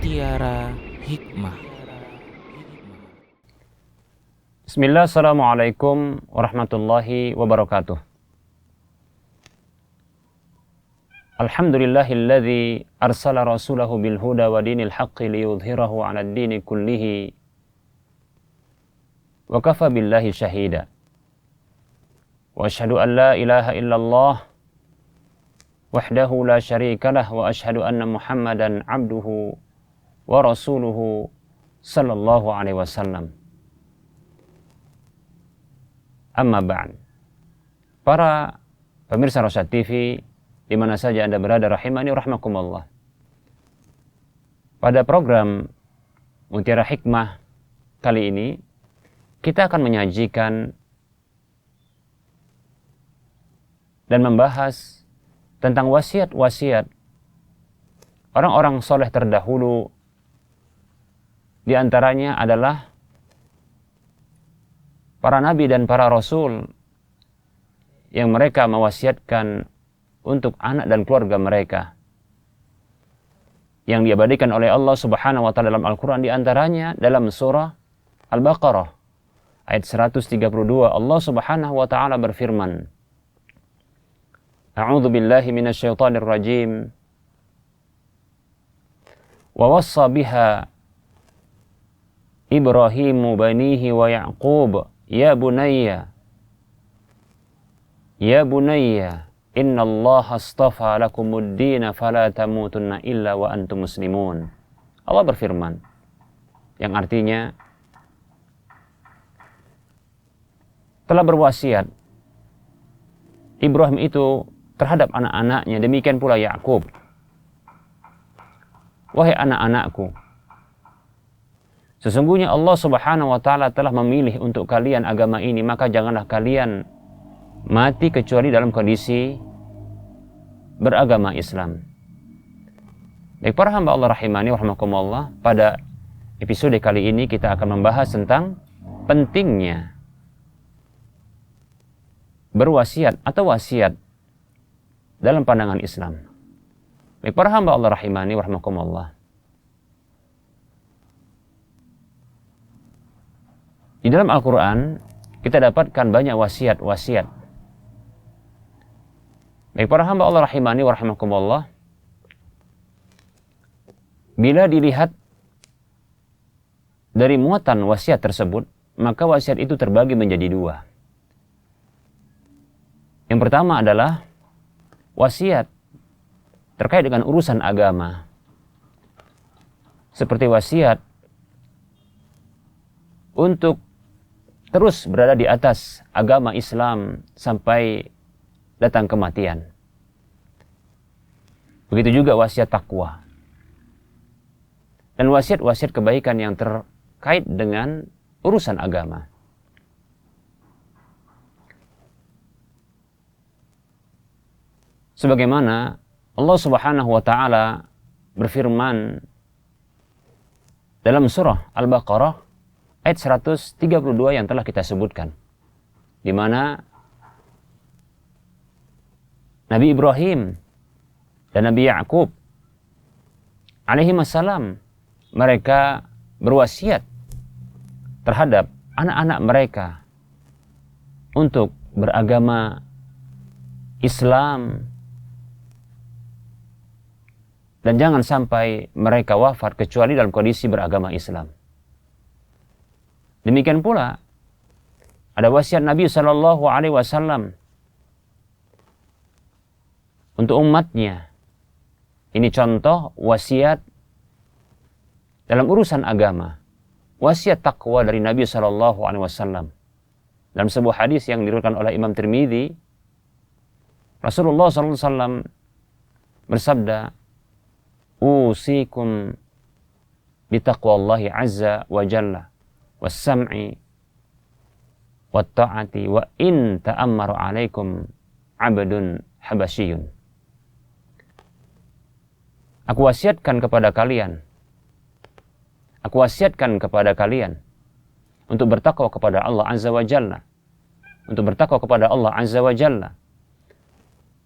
Mutiara Hikmah. Bismillah, assalamualaikum warahmatullahi wabarakatuh. Alhamdulillahilladzi arsala rasulahu bilhuda wa dinil haqqi liyudhhirahu 'alad dini kullihi wa kafa billahi syahida. Wa asyhadu an la ilaha illallah wahdahu la syarika lah wa asyhadu anna Muhammadan 'abduhu wa rasuluhu sallallahu alaihi wasallam. Amma ba'd. Para pemirsa Rosyad TV di mana saja Anda berada, rahimani rahmakumullah. Pada program Mutiara Hikmah kali ini kita akan menyajikan dan membahas tentang wasiat-wasiat orang-orang soleh terdahulu. Di antaranya adalah para nabi dan para rasul yang mereka mewasiatkan untuk anak dan keluarga mereka yang diabadikan oleh Allah Subhanahu wa taala dalam Al-Qur'an. Di antaranya dalam surah Al-Baqarah ayat 132, Allah Subhanahu wa taala berfirman, A'udzu billahi minasyaitonir rajim. Wa wassa biha Ibrahimu banihi wa Ya'qub ya bunayya innallaha astafa lakumud dina fala tamutunna illa wa antum muslimun. Allah berfirman yang artinya telah berwasiat Ibrahim itu terhadap anak-anaknya, demikian pula Yakub. Wahai anak-anakku, sesungguhnya Allah Subhanahu wa taala telah memilih untuk kalian agama ini, maka janganlah kalian mati kecuali dalam kondisi beragama Islam. Baik para hamba Allah rahimani wa rahmakumullah, pada episode kali ini kita akan membahas tentang pentingnya berwasiat atau wasiat dalam pandangan Islam. Baik para hamba Allah rahimani wa rahmakumullah, di dalam Al-Quran kita dapatkan banyak wasiat-wasiat. Baik para hamba Allah rahimani wa rahmakumullah, bila dilihat dari muatan wasiat tersebut, maka wasiat itu terbagi menjadi dua. Yang pertama adalah wasiat terkait dengan urusan agama, seperti wasiat untuk terus berada di atas agama Islam sampai datang kematian. Begitu juga wasiat takwa dan wasiat-wasiat kebaikan yang terkait dengan urusan agama. Sebagaimana Allah Subhanahu wa taala berfirman dalam surah Al-Baqarah ayat 132 yang telah kita sebutkan, di mana Nabi Ibrahim dan Nabi Yakub alaihimassalam mereka berwasiat terhadap anak-anak mereka untuk beragama Islam, dan jangan sampai mereka wafat kecuali dalam kondisi beragama Islam. Demikian pula ada wasiat Nabi Shallallahu Alaihi Wasallam untuk umatnya. Ini contoh wasiat dalam urusan agama, wasiat takwa dari Nabi Shallallahu Alaihi Wasallam. Dalam sebuah hadis yang diriwayatkan oleh Imam Tirmidzi, Rasulullah Sallallahu Alaihi Wasallam bersabda, usikum bitaqwallahi azza wa jalla was-sam'i wat-ta'ati wa in ta'ammaru alaikum abdun habasyiyun. Aku wasiatkan kepada kalian untuk bertakwa kepada Allah azza wa jalla,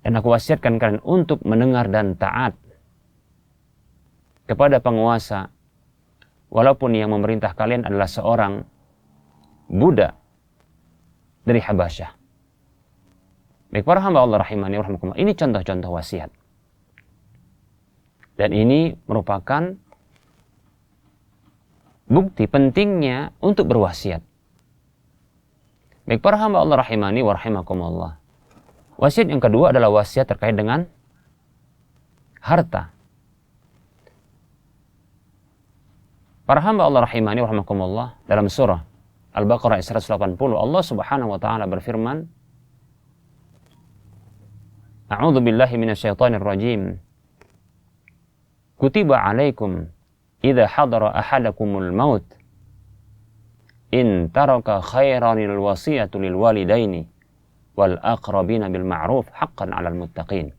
dan aku wasiatkan kalian untuk mendengar dan taat kepada penguasa, walaupun yang memerintah kalian adalah seorang budak dari Habasyah. Baik para hamba Allah rahimani wa rahimakumullah, ini contoh-contoh wasiat. Dan ini merupakan bukti pentingnya untuk berwasiat. Baik para hamba Allah rahimani wa rahimakumullah. Wasiat yang kedua adalah wasiat terkait dengan harta. Para hamba Allah rahimani wa rahimakumullah, dalam surah Al-Baqarah 180 Allah Subhanahu wa taala berfirman, A'udzu billahi minasyaitonir rajim. Kutiba 'alaikum idza hadara ahadakumul maut in taraka khairanil wasiyatu lil walidaini wal aqrabina bil ma'ruf haqqan 'alal muttaqin.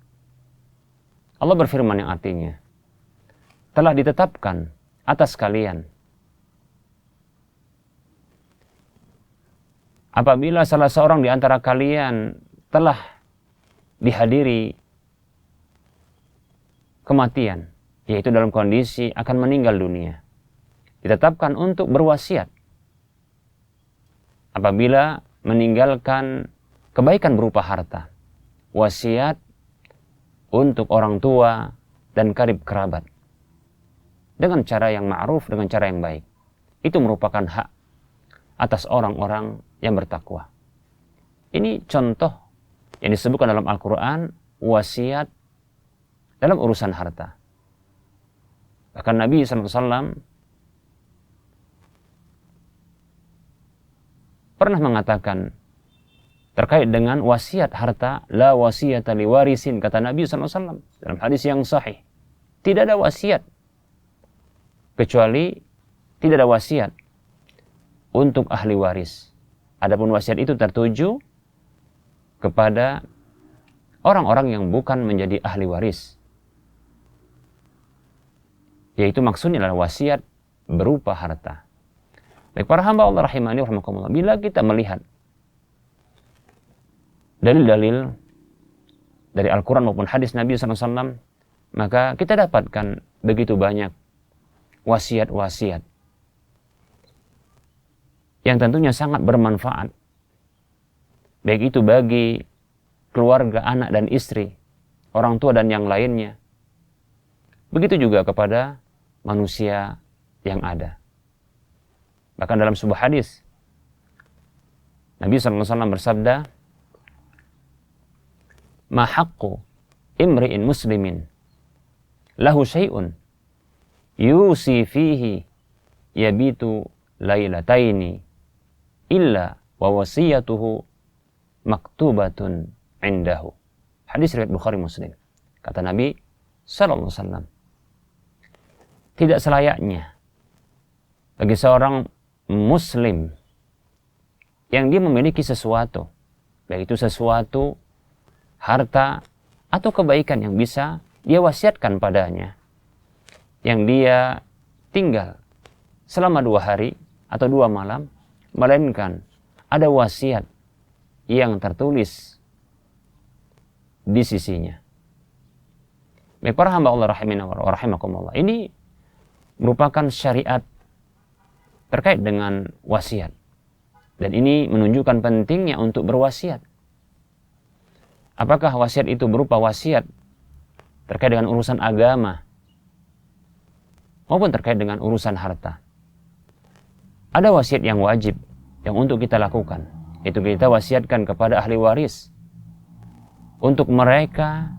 Allah berfirman yang artinya, telah ditetapkan atas kalian apabila salah seorang di antara kalian telah dihadiri kematian, yaitu dalam kondisi akan meninggal dunia, ditetapkan untuk berwasiat apabila meninggalkan kebaikan berupa harta, wasiat untuk orang tua dan karib kerabat dengan cara yang ma'ruf, dengan cara yang baik. Itu merupakan hak atas orang-orang yang bertakwa. Ini contoh yang disebutkan dalam Al-Quran, wasiat dalam urusan harta. Bahkan Nabi SAW pernah mengatakan terkait dengan wasiat harta, la wasiyata liwarisin, kata Nabi SAW dalam hadis yang sahih. Tidak ada wasiat kecuali tidak ada wasiat untuk ahli waris. Adapun wasiat itu tertuju kepada orang-orang yang bukan menjadi ahli waris, yaitu maksudnya adalah wasiat berupa harta. Baik para hamba Allah rahimani wa rahimakumullah, bila kita melihat dalil-dalil dari Al-Quran maupun hadis Nabi SAW, maka kita dapatkan begitu banyak wasiat-wasiat yang tentunya sangat bermanfaat, baik itu bagi keluarga, anak dan istri, orang tua dan yang lainnya. Begitu juga kepada manusia yang ada. Bahkan dalam sebuah hadis, Nabi SAW bersabda, Ma haqqu imri'in muslimin lahu syai'un yusi fihi yabitu lailataini illa wa wasiyatuhu maktubatun indahu. Hadis riwayat Bukhari Muslim. Kata Nabi sallallahu alaihi wasallam, tidak selayaknya bagi seorang muslim yang dia memiliki sesuatu, baik itu sesuatu harta atau kebaikan yang bisa dia wasiatkan padanya, yang dia tinggal selama 2 hari atau 2 malam, melainkan ada wasiat yang tertulis di sisinya. Baik para hamba Allah rahimana wa rahimakumullah, ini merupakan syariat terkait dengan wasiat, dan ini menunjukkan pentingnya untuk berwasiat. Apakah wasiat itu berupa wasiat terkait dengan urusan agama maupun terkait dengan urusan harta? Ada wasiat yang wajib yang untuk kita lakukan, itu kita wasiatkan kepada ahli waris untuk mereka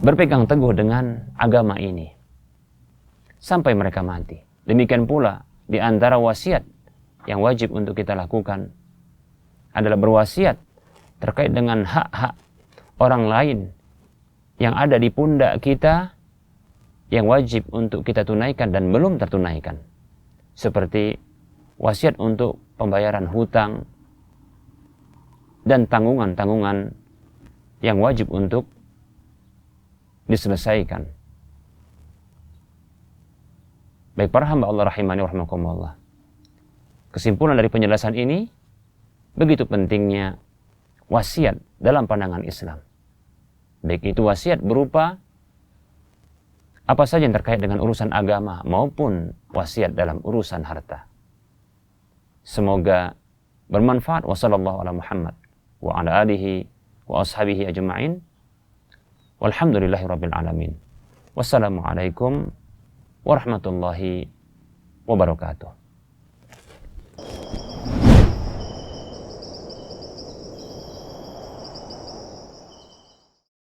berpegang teguh dengan agama ini sampai mereka mati. Demikian pula di antara wasiat yang wajib untuk kita lakukan adalah berwasiat terkait dengan hak-hak orang lain yang ada di pundak kita yang wajib untuk kita tunaikan dan belum tertunaikan, seperti wasiat untuk pembayaran hutang dan tanggungan-tanggungan yang wajib untuk diselesaikan. Baik para hamba Allah rahimani wa rahimakumullah, kesimpulan dari penjelasan ini, begitu pentingnya wasiat dalam pandangan Islam. Baik itu wasiat berupa apa saja yang terkait dengan urusan agama maupun wasiat dalam urusan harta. Semoga bermanfaat. Wassallallahu ala Muhammad wa ala alihi wa ashabihi ajma'in. Walhamdulillahi rabbil alamin. Wassalamualaikum warahmatullahi wabarakatuh.